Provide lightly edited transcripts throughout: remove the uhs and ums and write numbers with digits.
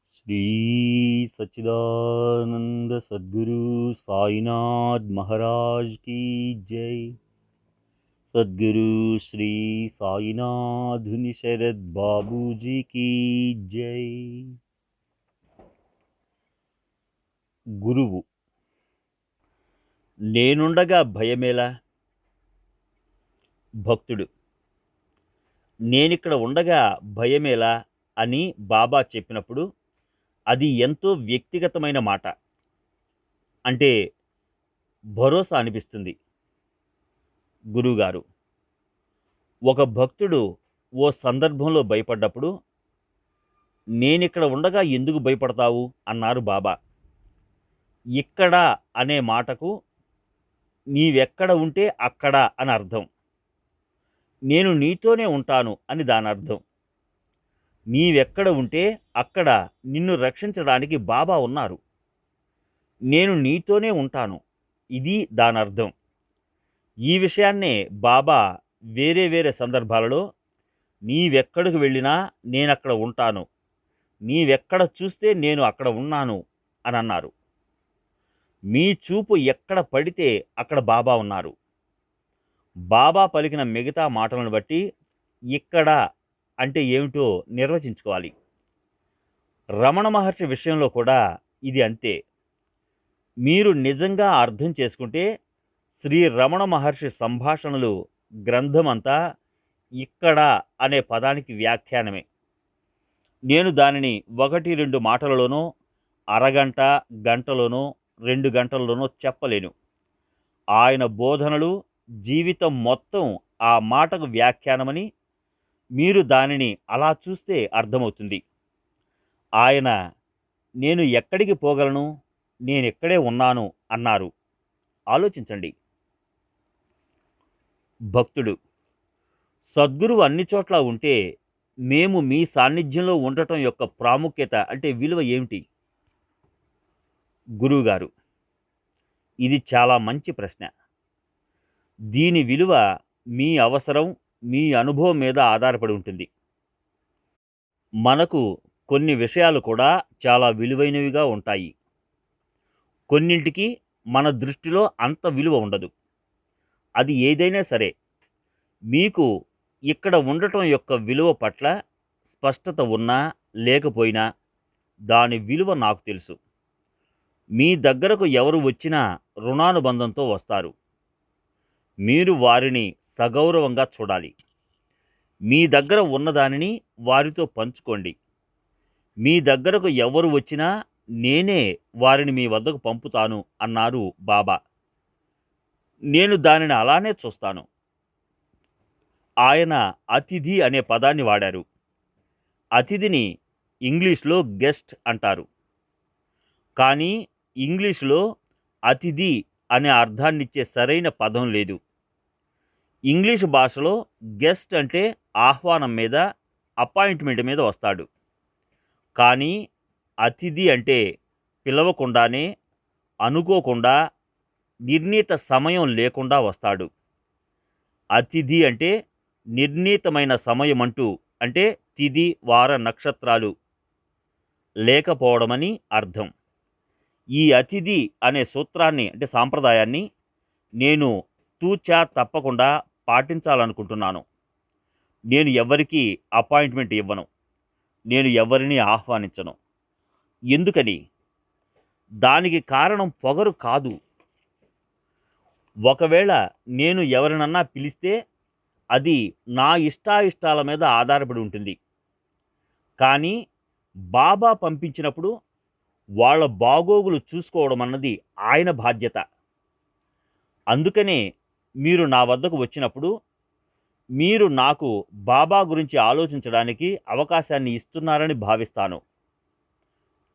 శ్రీ సచ్చిదానంద సద్గురు సాయినాథ్ మహారాజ్ की जय। सद्गुरु श्री సాయినాథుని శరద్ బాబూజీ की जय। గురువు నేనుండగా భయమేలా. భక్తుడు నేనిక్కడ ఉండగా భయమేలా అని బాబా చెప్పినప్పుడు అది ఎంతో వ్యక్తిగతమైన మాట. అంటే భరోసా అనిపిస్తుంది. గురువుగారు ఒక భక్తుడు ఓ సందర్భంలో భయపడ్డప్పుడు నేనిక్కడ ఉండగా ఎందుకు భయపడతావు అన్నారు బాబా. ఇక్కడ అనే మాటకు నీవెక్కడ ఉంటే అక్కడ అని అర్థం. నేను నీతోనే ఉంటాను అని దాని అర్థం. నీవెక్కడ ఉంటే అక్కడ నిన్ను రక్షించడానికి బాబా ఉన్నారు. నేను నీతోనే ఉంటాను, ఇది దాని అర్థం. ఈ విషయాన్నే బాబా వేరే వేరే సందర్భాలలో నీవెక్కడికి వెళ్ళినా నేనక్కడ ఉంటాను, నీవెక్కడ చూస్తే నేను అక్కడ ఉన్నాను అని అన్నారు. మీ చూపు ఎక్కడ పడితే అక్కడ బాబా ఉన్నారు. బాబా పలికిన మిగతా మాటలను బట్టి ఇక్కడ అంటే ఏమిటో నిర్వచించుకోవాలి. రమణ మహర్షి విషయంలో కూడా ఇది అంతే. మీరు నిజంగా అర్థం చేసుకుంటే శ్రీ రమణ మహర్షి సంభాషణలు గ్రంథమంతా ఇక్కడ అనే పదానికి వ్యాఖ్యానమే. నేను దానిని 1-2 మాటలలోనో, అరగంట గంటలోనో, 2 గంటల్లోనో చెప్పలేను. ఆయన బోధనలు జీవితం మొత్తం ఆ మాటకు వ్యాఖ్యానమని మీరు దానిని అలా చూస్తే అర్థమవుతుంది. ఆయన నేను ఎక్కడికి పోగలను, నేనెక్కడే ఉన్నాను అన్నారు. ఆలోచించండి. భక్తుడు సద్గురువు అన్ని చోట్ల ఉంటే మేము మీ సాన్నిధ్యంలో ఉండటం యొక్క ప్రాముఖ్యత అంటే విలువ ఏమిటి? గురువుగారు ఇది చాలా మంచి ప్రశ్న. దీని విలువ మీ అవసరం, మీ అనుభవం మీద ఆధారపడి ఉంటుంది. మనకు కొన్ని విషయాలు కూడా చాలా విలువైనవిగా ఉంటాయి. కొన్నింటికి మన దృష్టిలో అంత విలువ ఉండదు. అది ఏదైనా సరే మీకు ఇక్కడ ఉండటం యొక్క విలువ పట్ల స్పష్టత ఉన్నా లేకపోయినా దాని విలువ నాకు తెలుసు. మీ దగ్గరకు ఎవరు వచ్చినా రుణానుబంధంతో వస్తారు. మీరు వారిని సగౌరవంగా చూడాలి. మీ దగ్గర ఉన్నదానిని వారితో పంచుకోండి. మీ దగ్గరకు ఎవరు వచ్చినా నేనే వారిని మీ వద్దకు పంపుతాను అన్నారు బాబా. నేను దానిని అలానే చూస్తాను. ఆయన అతిథి అనే పదాన్ని వాడారు. అతిథిని ఇంగ్లీష్లో గెస్ట్ అంటారు. కానీ ఇంగ్లీషులో అతిథి అనే అర్థాన్నిచ్చే సరైన పదం లేదు. ఇంగ్లీష్ భాషలో గెస్ట్ అంటే ఆహ్వానం మీద, అపాయింట్మెంట్ మీద వస్తాడు. కానీ అతిథి అంటే పిలవకుండానే, అనుకోకుండా, నిర్ణీత సమయం లేకుండా వస్తాడు. అతిథి అంటే నిర్ణీతమైన సమయం అంటూ అంటే తిథి, వార, నక్షత్రాలు లేకపోవడమని అర్థం. ఈ అతిథి అనే సూత్రాన్ని అంటే సాంప్రదాయాన్ని నేను తూచా తప్పకుండా పాటించాలనుకుంటున్నాను. నేను ఎవరికీ అపాయింట్మెంట్ ఇవ్వను. నేను ఎవరిని ఆహ్వానించను. ఎందుకని? దానికి కారణం పొగరు కాదు. ఒకవేళ నేను ఎవరినన్నా పిలిస్తే అది నా ఇష్టాయిష్టాల మీద ఆధారపడి ఉంటుంది. కానీ బాబా పంపించినప్పుడు వాళ్ళ బాగోగులు చూసుకోవడం అన్నది ఆయన బాధ్యత. అందుకనే మీరు నా వద్దకు వచ్చినప్పుడు మీరు నాకు బాబా గురించి ఆలోచించడానికి అవకాశాన్ని ఇస్తున్నారని భావిస్తాను.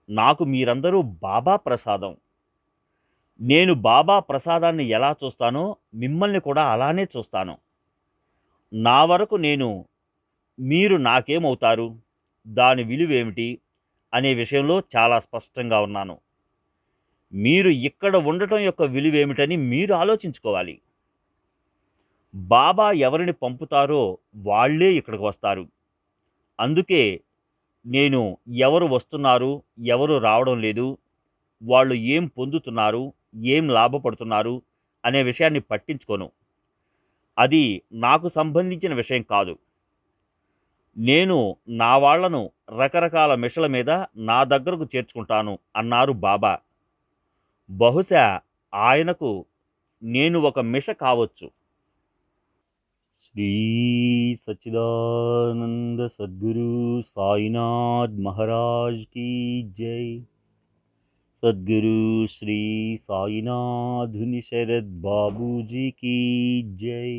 నాకు మీరందరూ బాబా ప్రసాదం. నేను బాబా ప్రసాదాన్ని ఎలా చూస్తానో మిమ్మల్ని కూడా అలానే చూస్తాను. నా వరకు మీరు నాకేమవుతారు, దాని విలువేమిటి అనే విషయంలో చాలా స్పష్టంగా ఉన్నాను. మీరు ఇక్కడ ఉండటం యొక్క విలువేమిటని మీరు ఆలోచించుకోవాలి. బాబా ఎవరిని పంపుతారో వాళ్ళే ఇక్కడికి వస్తారు. అందుకే నేను ఎవరు వస్తున్నారు, ఎవరు రావడం లేదు, వాళ్ళు ఏం పొందుతున్నారు, ఏం లాభపడుతున్నారు అనే విషయాన్ని పట్టించుకోను. అది నాకు సంబంధించిన విషయం కాదు. నేను నా వాళ్ళను రకరకాల మిషల మీద నా దగ్గరకు చేర్చుకుంటాను అన్నారు బాబా. బహుశా ఆయనకు నేను ఒక మిష కావచ్చు. శ్రీ సచ్చిదానంద సద్గురు సాయినాథ్ మహారాజ్ की जय. सद्गुरु श्री साईनाथ शरद बाबू जी की जय.